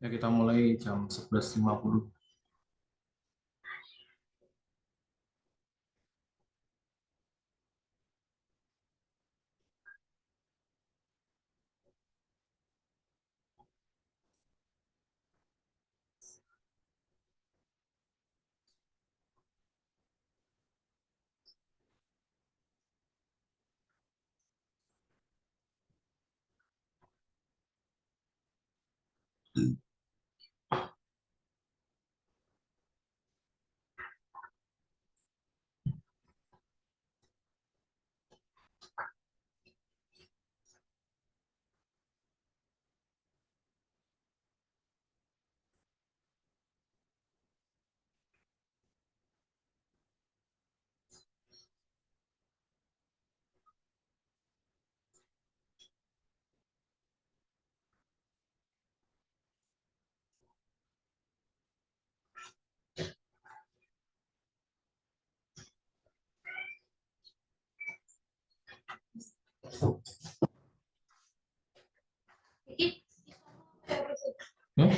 Ya, kita mulai jam 11.50. Hmm?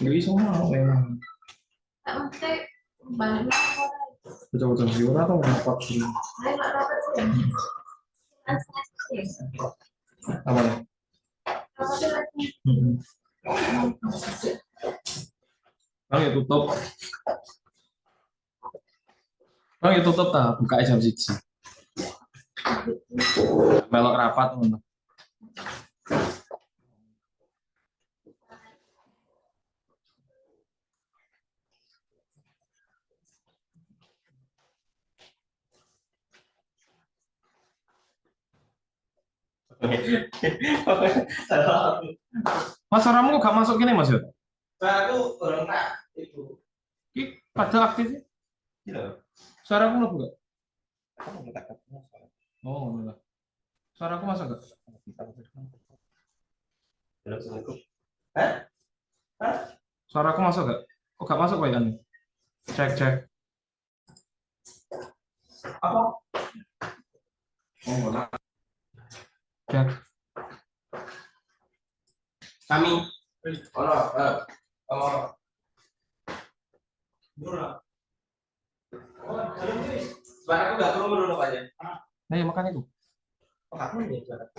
Nggak bisa mau memang. Betul-betul Fiora atau rapat sih? Apa nih? Hmm. Bang ya tutup. Bang ya tutup tak buka jam 1. Melok rapat ngono. Mas Ramu gak masuk gini Mas ya? Aku orang tak itu. Padahal aktif. Iya. Suara aku nggak buka? Aku mau tak. Oh, enggak. Suara aku masuk gak? Assalamualaikum. Hah? Hah? Suara aku masuk gak? Kok gak masuk Pak Ian? Cek, cek. Apa? Oh, enggak. Cek. Kami. Oh. Murah. Oh, suara aku nggak perlu menurut aja. Nah, ya makanya itu. Oh, aku nih suara.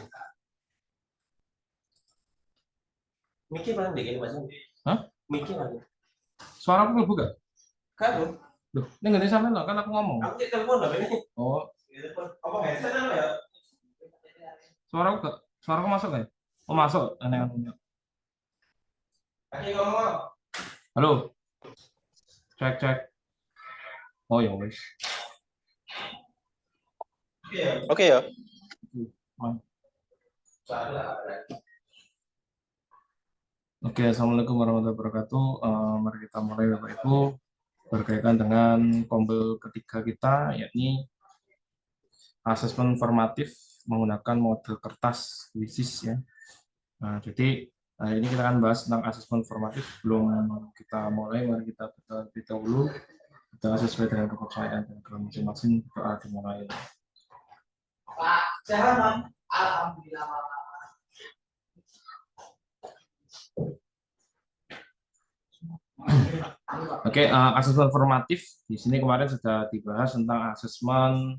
Mikir mana deh ini masih. Hah? Mikir mana? Suara aku belum buka? Kan? Loh, ini nggak ada sampai kan aku ngomong. Aku cek telepon lah ini. Oh, Apa headset apa ya? suara aku masuk nggak ya? Oh, masuk. Aneh-aneh. Lagi ngomong. Halo, cek, cek. Oh, ya wes. Oke ya. Hmm. Salah. Oke, assalamualaikum warahmatullahi wabarakatuh. Mari kita mulai Bapak Ibu berkaitan dengan kompil ketiga kita, yakni asesmen formatif menggunakan model kertas kuisis ya. Nah, jadi ini kita akan bahas tentang asesmen formatif. Sebelum kita mulai, mari kita terlebih dahulu kita sesuai dengan kepercayaan dan agama masing-masing doa dimulai. Pak, sehat, alhamdulillah. Oke, asesmen formatif di sini kemarin sudah dibahas tentang asesmen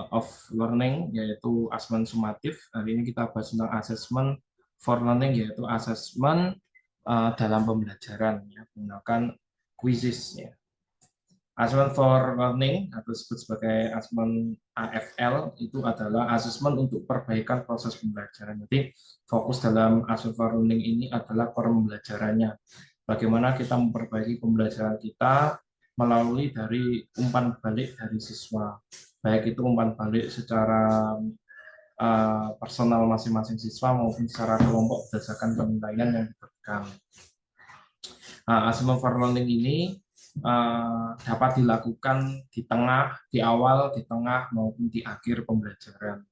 of learning, yaitu asesmen sumatif. Hari ini kita bahas tentang asesmen for learning, yaitu asesmen dalam pembelajaran ya, menggunakan quizzes ya. Asesmen for learning atau disebut sebagai asesmen AFL itu adalah asesmen untuk perbaikan proses pembelajaran. Jadi fokus dalam asesmen for learning ini adalah pembelajarannya. Bagaimana kita memperbaiki pembelajaran kita melalui dari umpan balik dari siswa. Baik itu umpan balik secara personal masing-masing siswa maupun secara kelompok berdasarkan penilaian yang diberikan. Asesmen for learning ini dapat dilakukan di tengah, di awal, di tengah, maupun di akhir pembelajaran.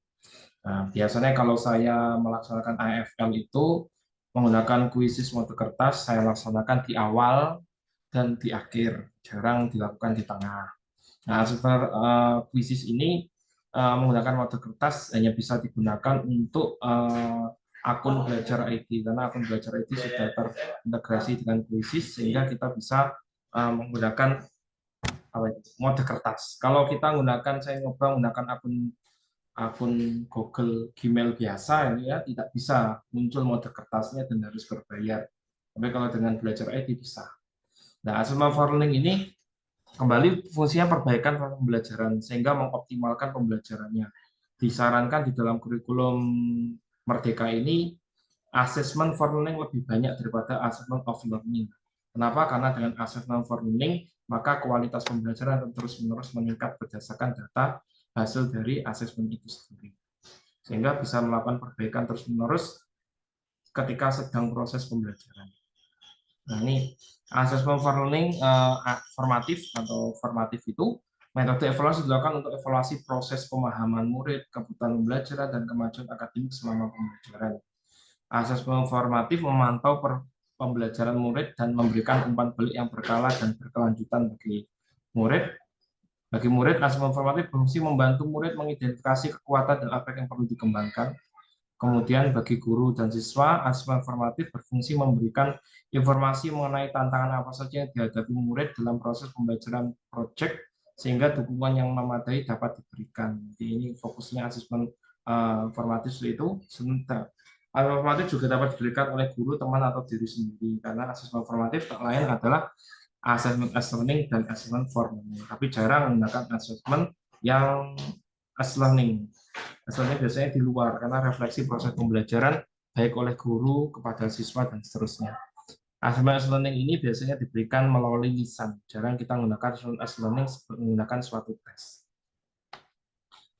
Nah, biasanya kalau saya melaksanakan AFL itu menggunakan kuisis mode kertas, saya laksanakan di awal dan di akhir, jarang dilakukan di tengah. Nah, sebenarnya kuisis ini menggunakan mode kertas hanya bisa digunakan untuk akun belajar ID, karena akun belajar ID sudah terintegrasi dengan Quizzes sehingga kita bisa menggunakan mode kertas. Kalau kita saya nyoba menggunakan akun Google Gmail biasa ini ya tidak bisa muncul mode kertasnya dan harus berbayar. Tapi kalau dengan belajar ID bisa. Nah, Assessment for Learning ini kembali fungsinya perbaikan pembelajaran sehingga mengoptimalkan pembelajarannya. Disarankan di dalam kurikulum Merdeka ini assessment for learning lebih banyak daripada assessment of learning. Kenapa? Karena dengan assessment for learning maka kualitas pembelajaran akan terus-menerus meningkat berdasarkan data hasil dari assessment itu sendiri. Sehingga bisa melakukan perbaikan terus-menerus ketika sedang proses pembelajaran. Nah, ini assessment for learning formatif atau formatif itu metode evaluasi dilakukan untuk evaluasi proses pemahaman murid, kebutuhan pembelajaran, dan kemajuan akademik selama pembelajaran. Assessment formatif memantau pembelajaran murid dan memberikan umpan balik yang berkala dan berkelanjutan bagi murid. Bagi murid, assessment formatif berfungsi membantu murid mengidentifikasi kekuatan dan apa yang perlu dikembangkan. Kemudian bagi guru dan siswa, assessment formatif berfungsi memberikan informasi mengenai tantangan apa saja yang dihadapi murid dalam proses pembelajaran proyek sehingga dukungan yang memadai dapat diberikan. Jadi ini fokusnya assessment formatif itu. Sementara assessment formatif juga dapat diberikan oleh guru, teman, atau diri sendiri karena assessment formatif tak lain adalah assessment as learning dan assessment for learning. Tapi jarang menggunakan assessment yang as learning. Asalnya biasanya di luar karena refleksi proses pembelajaran baik oleh guru kepada siswa dan seterusnya. Assessment as learning ini biasanya diberikan melalui lisan. Jarang kita menggunakan assessment as learning menggunakan suatu tes.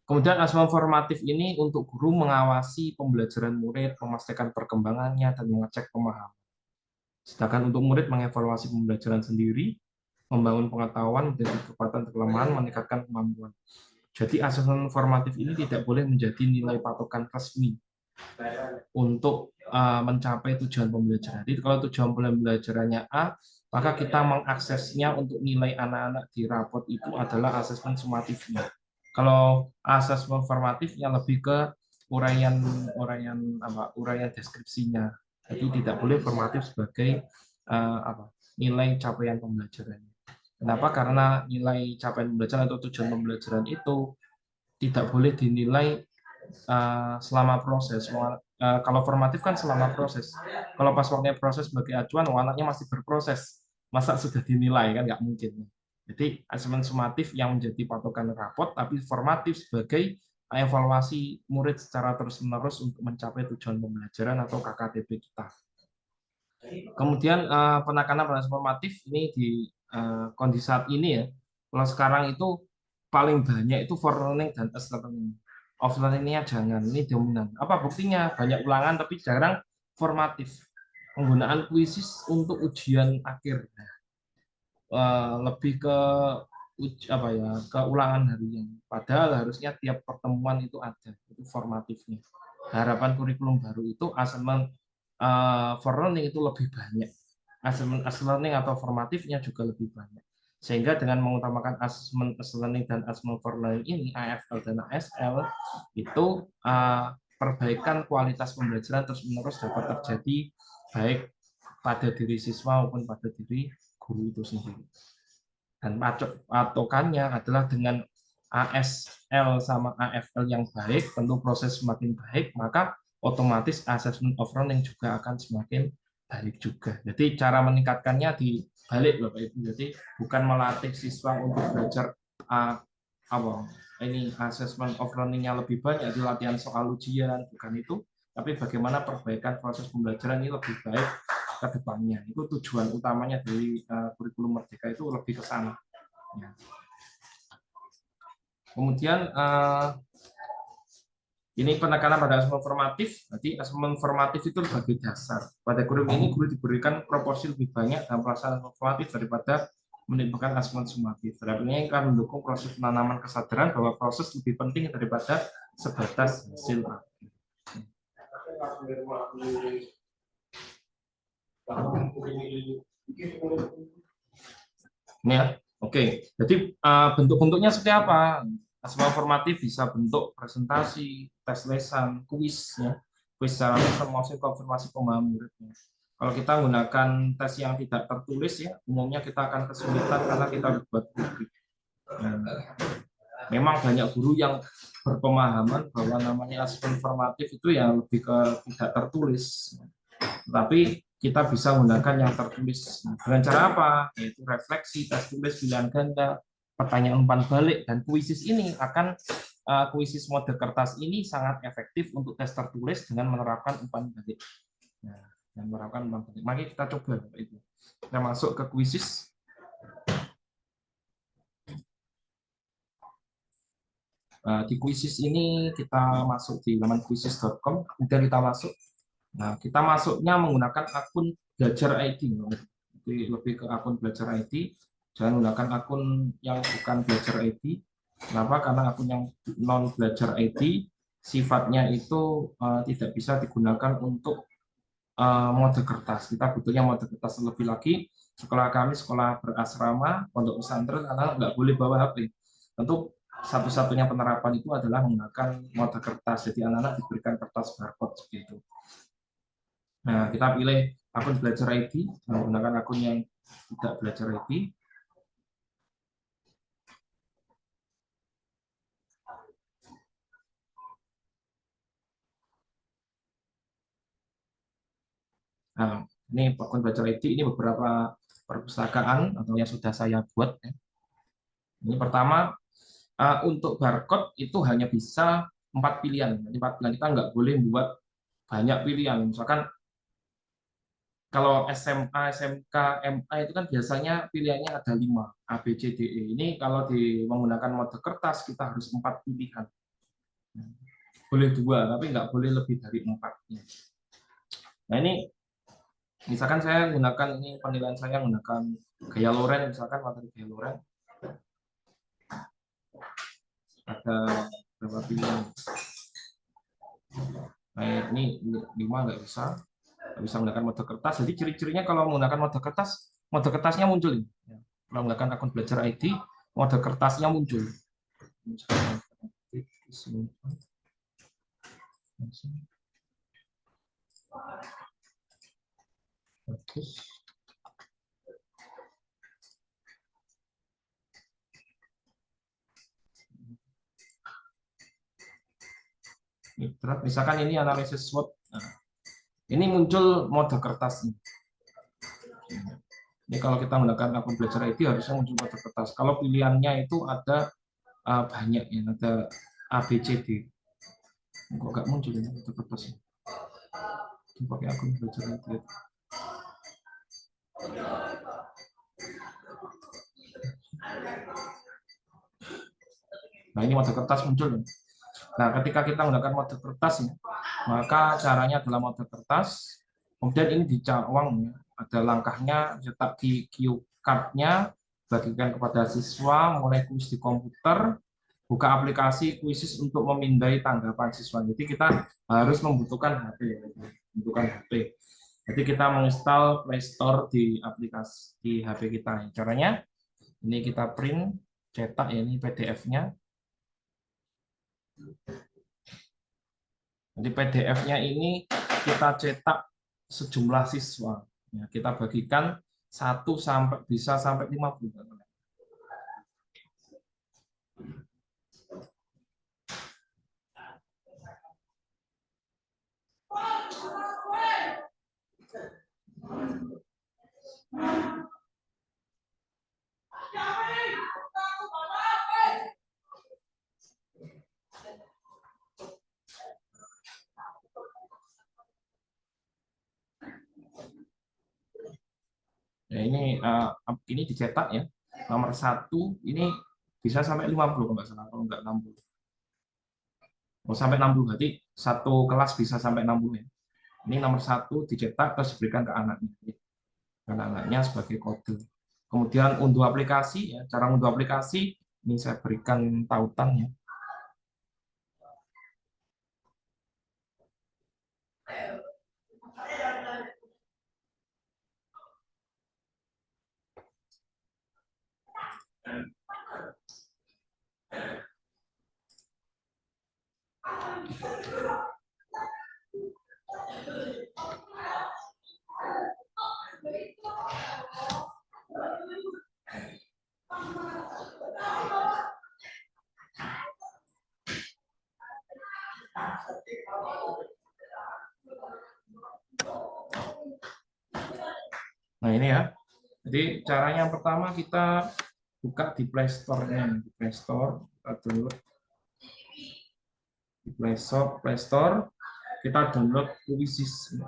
Kemudian assessment formatif ini untuk guru mengawasi pembelajaran murid, memastikan perkembangannya dan mengecek pemahaman. Sedangkan untuk murid mengevaluasi pembelajaran sendiri, membangun pengetahuan, menjadi kekuatan dan kelemahan, meningkatkan kemampuan. Jadi assessment formatif ini tidak boleh menjadi nilai patokan resmi untuk mencapai tujuan pembelajaran. Jadi kalau tujuan pembelajarannya A, maka kita mengaksesnya untuk nilai anak-anak di rapot itu adalah assessment sumatifnya. Kalau assessment formatifnya lebih ke uraian deskripsinya. Jadi tidak boleh formatif sebagai nilai capaian pembelajaran. Kenapa? Karena nilai capaian pembelajaran atau tujuan pembelajaran itu tidak boleh dinilai selama proses. Kalau formatif kan selama proses. Kalau pas waktunya proses sebagai acuan, anaknya masih berproses. Masa sudah dinilai? Kan nggak mungkin. Jadi assessment sumatif yang menjadi patokan rapot, tapi formatif sebagai evaluasi murid secara terus-menerus untuk mencapai tujuan pembelajaran atau KKTP kita. Kemudian penekanan pada formatif ini di kondisi saat ini ya. Kalau sekarang itu paling banyak itu for learning dan as learning. Off learning-nya jangan, ini dominan. Apa buktinya? Banyak ulangan tapi jarang formatif. Penggunaan kuisis untuk ujian akhir. Lebih ke ke ulangan harian. Padahal harusnya tiap pertemuan itu ada, itu formatifnya. Harapan kurikulum baru itu assessment for learning itu lebih banyak. Assessment as learning atau formatifnya juga lebih banyak. Sehingga dengan mengutamakan assessment as learning dan assessment for learning ini, AFL dan ASL, itu perbaikan kualitas pembelajaran terus-menerus dapat terjadi baik pada diri siswa maupun pada diri guru itu sendiri. Dan patokannya adalah dengan ASL sama AFL yang baik, tentu proses semakin baik, maka otomatis assessment of learning juga akan semakin baik juga. Jadi cara meningkatkannya dibalik Bapak Ibu. Jadi bukan melatih siswa untuk belajar ini assessment of learning-nya lebih banyak di latihan soal ujian, bukan itu, tapi bagaimana perbaikan proses pembelajaran ini lebih baik ke depannya. Itu tujuan utamanya dari kurikulum Merdeka itu lebih ke sana. Ya. Kemudian ini penekanan pada assessment formatif. Jadi assessment formatif itu sebagai dasar. Pada kurikulum ini guru diberikan proporsi lebih banyak dalam pelaksanaan formatif daripada menimbulkan assessment sumatif. Ini akan mendukung proses penanaman kesadaran bahwa proses lebih penting daripada sebatas hasil akhir. Ini ya, oke. Jadi bentuk-bentuknya seperti apa? Assessment formatif bisa bentuk presentasi, tes lesan, kuis, ya. kuis secara langsung maksudnya konfirmasi pemahaman muridnya. Kalau kita menggunakan tes yang tidak tertulis ya, umumnya kita akan kesulitan karena kita buat rubrik. Memang banyak guru yang berpemahaman bahwa namanya asesmen formatif itu ya lebih ke tidak tertulis. Tapi kita bisa menggunakan yang tertulis. Dengan cara apa? Yaitu refleksi, tes tulis, pilihan ganda, pertanyaan umpan balik, dan kuisis ini akan kuisis mode kertas ini sangat efektif untuk tes tertulis dengan menerapkan umpan balik. Nah, dan menerapkan umpan balik. Mari kita coba itu. Kita masuk ke kuisis. Di kuisis ini kita masuk di laman quizzes.com, kemudian kita masuk. Nah, kita masuknya menggunakan akun belajar ID. Jadi lebih ke akun belajar ID, jangan menggunakan akun yang bukan belajar ID. Kenapa? Karena akun yang non belajar ID sifatnya itu tidak bisa digunakan untuk mode kertas. Kita butuhnya mode kertas lebih lagi. Sekolah kami sekolah berasrama, pondok pesantren, anak nggak boleh bawa HP. Tentu satu-satunya penerapan itu adalah menggunakan mode kertas. Jadi anak-anak diberikan kertas barcode seperti itu. Nah, kita pilih akun belajar ID, menggunakan akun yang tidak belajar ID. Nah, ini akun belajar ID, ini beberapa perpustakaan atau yang sudah saya buat. Ini pertama, untuk barcode itu hanya bisa 4 pilihan. Jadi 4 pilihan, kita nggak boleh buat banyak pilihan. Misalkan kalau SMA, SMK, MA itu kan biasanya pilihannya ada 5, A, B, C, D, E. Ini kalau menggunakan mode kertas kita harus 4 pilihan. Boleh 2, tapi nggak boleh lebih dari 4. Nah ini, misalkan saya menggunakan ini penilaian saya menggunakan gaya Loren, misalkan materi gaya Loren. Ada berapa pilihan? Nah ini 5 nggak bisa menggunakan mode kertas. Jadi ciri-cirinya kalau menggunakan mode kertasnya muncul. Kalau menggunakan akun belajar ID, mode kertasnya muncul. Misalkan ini analisis SWOT. Nah, ini muncul mode kertas. Ini kalau kita menggunakan akun belajar ID harusnya muncul mode kertas. Kalau pilihannya itu ada banyak ya, ada A, B, C, D. Kok nggak muncul ini mode kertasnya? Pakai akun belajar ID. Nah ini mode kertas muncul. Nah ketika kita menggunakan mode kertas, maka caranya adalah mode kertas. Kemudian ini dicawang, ada langkahnya, cetak di cue card-nya, bagikan kepada siswa, mulai kuis di komputer, buka aplikasi kuisis untuk memindai tanggapan siswa. Jadi kita harus membutuhkan HP, Jadi kita menginstal Play Store di aplikasi di HP kita. Caranya ini kita print, cetak ya, ini PDF-nya. Jadi PDF-nya ini kita cetak sejumlah siswa. Ya, kita bagikan 1 sampai bisa sampai 50. Ya, ini dicetak ya. Nomor 1 ini bisa sampai 50 kalau nggak salah, kalau nggak 60. Oh, sampai 60 berarti satu kelas bisa sampai 60 ya. Ini nomor 1 dicetak terus diberikan ke anaknya. Ke anaknya sebagai kode. Kemudian unduh aplikasi ya. Cara unduh aplikasi ini saya berikan tautan ya. Nah, ini ya. Jadi caranya yang pertama kita buka di Play Store-nya. Di Play Store, kita download di Play Store, kita download Quizzes.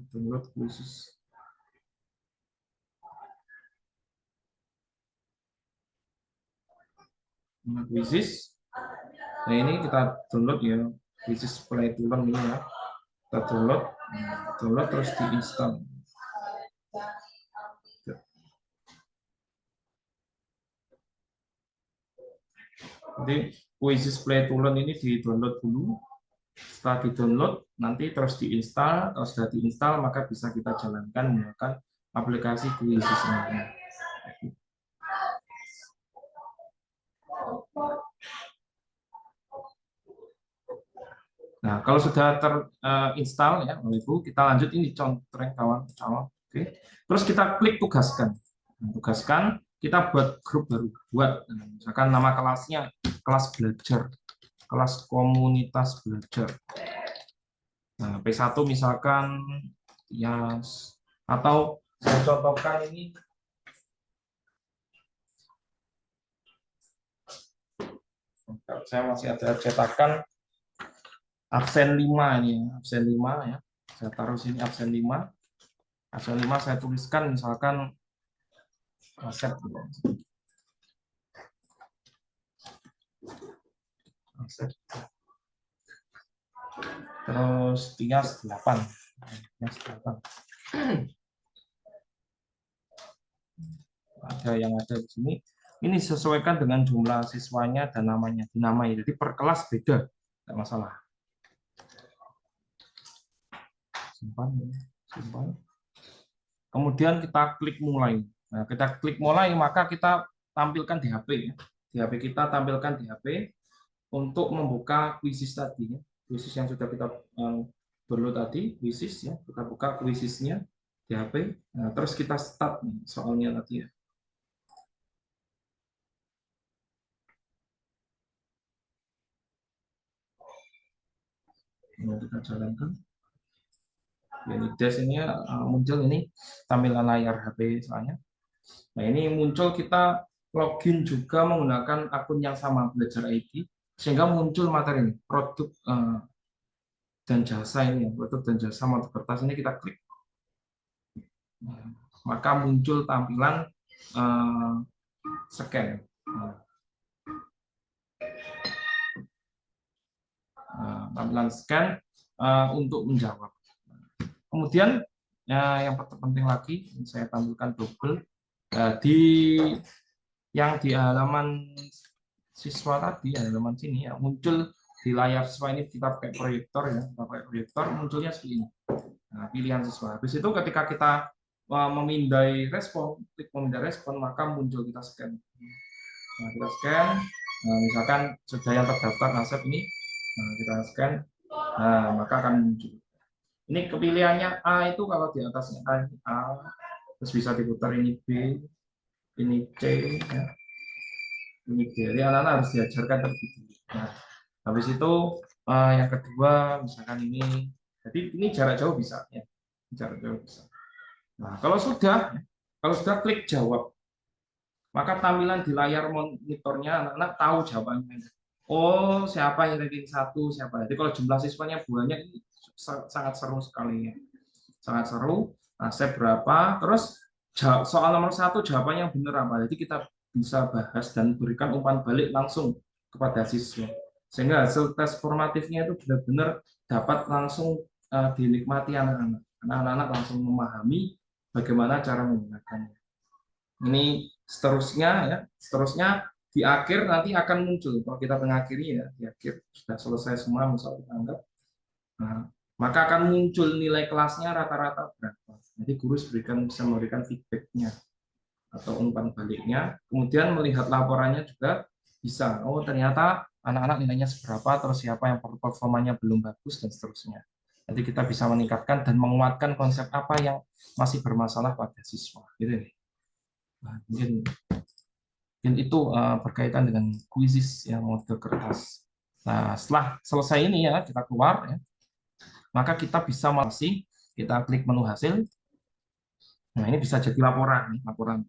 Download Quizzes. Nah, Quizzes. Nah, ini kita download ya. Quizzes Play to Learn ini ya. Kita download, terus diinstal. Jadi Quizzes Play to Learn ini di-download dulu. Setelah di-download, nanti terus diinstal. Kalau sudah diinstal, maka bisa kita jalankan menggunakan aplikasi Quizzes ini. Nah, kalau sudah terinstall ya, Ibu, kita lanjut ini contoh kawan. Oke. Terus kita klik tugaskan. Tugaskan, kita buat grup baru. Misalkan nama kelasnya kelas belajar, kelas komunitas belajar. Nah, P1 misalkan ya, atau saya contohkan ini saya masih ada cetakan absen 5 ini, absen 5 ya. Saya taruh sini absen 5. Absen 5 saya tuliskan misalkan Asep. Asep. Terus Tias 8. Tias 8. Ada yang ada di sini. Ini sesuaikan dengan jumlah siswanya dan namanya, dinamai. Jadi per kelas beda, tidak masalah. Simpan, simpan. Kemudian kita klik mulai. Nah, kita klik mulai, maka kita tampilkan di HP. Di HP kita tampilkan di HP untuk membuka Quizzes tadi. Quizzes yang sudah kita download tadi, Quizzes ya. Kita buka Quizzesnya di HP. Nah, terus kita start soalnya tadi ya. Nah, kita jalankan. Ini ini muncul ini tampilan layar HP soalnya. Nah, ini muncul kita login juga menggunakan akun yang sama, Belajar ID, sehingga muncul materi ini, produk dan jasa ini, produk dan jasa mata kertas ini kita klik. Nah, maka muncul tampilan scan. Tampilan scan untuk menjawab. Kemudian yang penting lagi, saya tampilkan double yang di halaman siswa tadi, halaman sini ya, muncul di layar siswa ini kita pakai proyektor ya, kita pakai proyektor munculnya seperti ini. Nah, pilihan siswa. Habis itu ketika kita memindai respon, klik memindai respon, maka muncul kita scan. Nah, kita scan. Nah, misalkan sudah yang terdaftar Asep ini, nah, kita scan. Nah, maka akan muncul. Ini kepilihannya A itu kalau di atasnya A, terus bisa diputar ini B, ini C, ya. Ini D. Jadi anak-anak harus diajarkan terlebih dulu. Nah, habis itu yang kedua, misalkan ini, jadi ini jarak jauh bisa, ya, jarak jauh bisa. Nah, kalau sudah klik jawab, maka tampilan di layar monitornya anak-anak tahu jawabannya. Oh, siapa yang ranking 1, siapa. Jadi kalau jumlah siswanya banyak, ini sangat seru sekali ya. Sangat seru. Nah, saya berapa, terus soal nomor 1 jawabannya benar apa. Jadi kita bisa bahas dan berikan umpan balik langsung kepada siswa. Sehingga hasil tes formatifnya itu benar-benar dapat langsung dinikmati anak-anak. Anak-anak langsung memahami bagaimana cara menggunakannya. Ini seterusnya di akhir nanti akan muncul. Kalau kita mengakhiri ya, di akhir sudah selesai semua, misal kita anggap, nah, maka akan muncul nilai kelasnya rata-rata berapa. Jadi guru bisa memberikan feedbacknya atau umpan baliknya. Kemudian melihat laporannya juga bisa. Oh, ternyata anak-anak nilainya seberapa, terus siapa yang performanya belum bagus dan seterusnya. Nanti kita bisa meningkatkan dan menguatkan konsep apa yang masih bermasalah pada siswa. Gitu nih. Nah, mungkin itu berkaitan dengan Quizzes yang model kertas. Nah, setelah selesai ini ya, kita keluar ya. Maka kita bisa masih kita klik menu hasil. Nah, ini bisa jadi laporan, nih, laporan.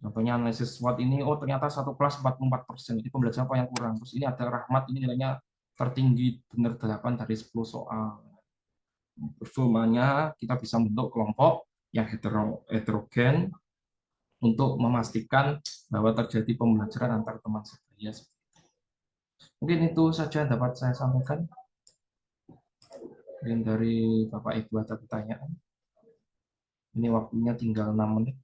Contohnya analisis SWOT ini, oh ternyata satu kelas 44%, jadi pembelajaran apa yang kurang. Terus ini ada Rahmat, ini nilainya tertinggi, benar 8 dari 10 soal. Terus semuanya kita bisa bentuk kelompok yang heterogen untuk memastikan bahwa terjadi pembelajaran antar teman sebaya. Mungkin itu saja yang dapat saya sampaikan. Mungkin dari Bapak Ibu ada pertanyaan. Ini waktunya tinggal 6 menit.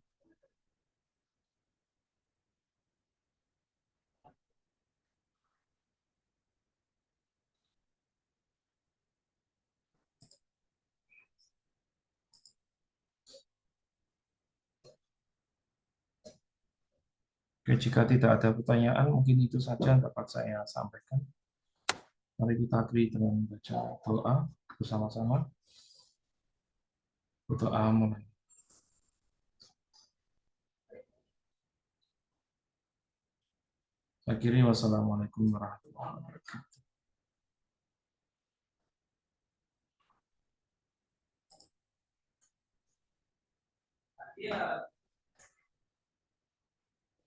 Oke, jika tidak ada pertanyaan, mungkin itu saja yang dapat saya sampaikan. Mari kita akhiri dengan baca doa bersama-sama. Doa mulai. Akhiri, wassalamualaikum warahmatullahi wabarakatuh. Iya.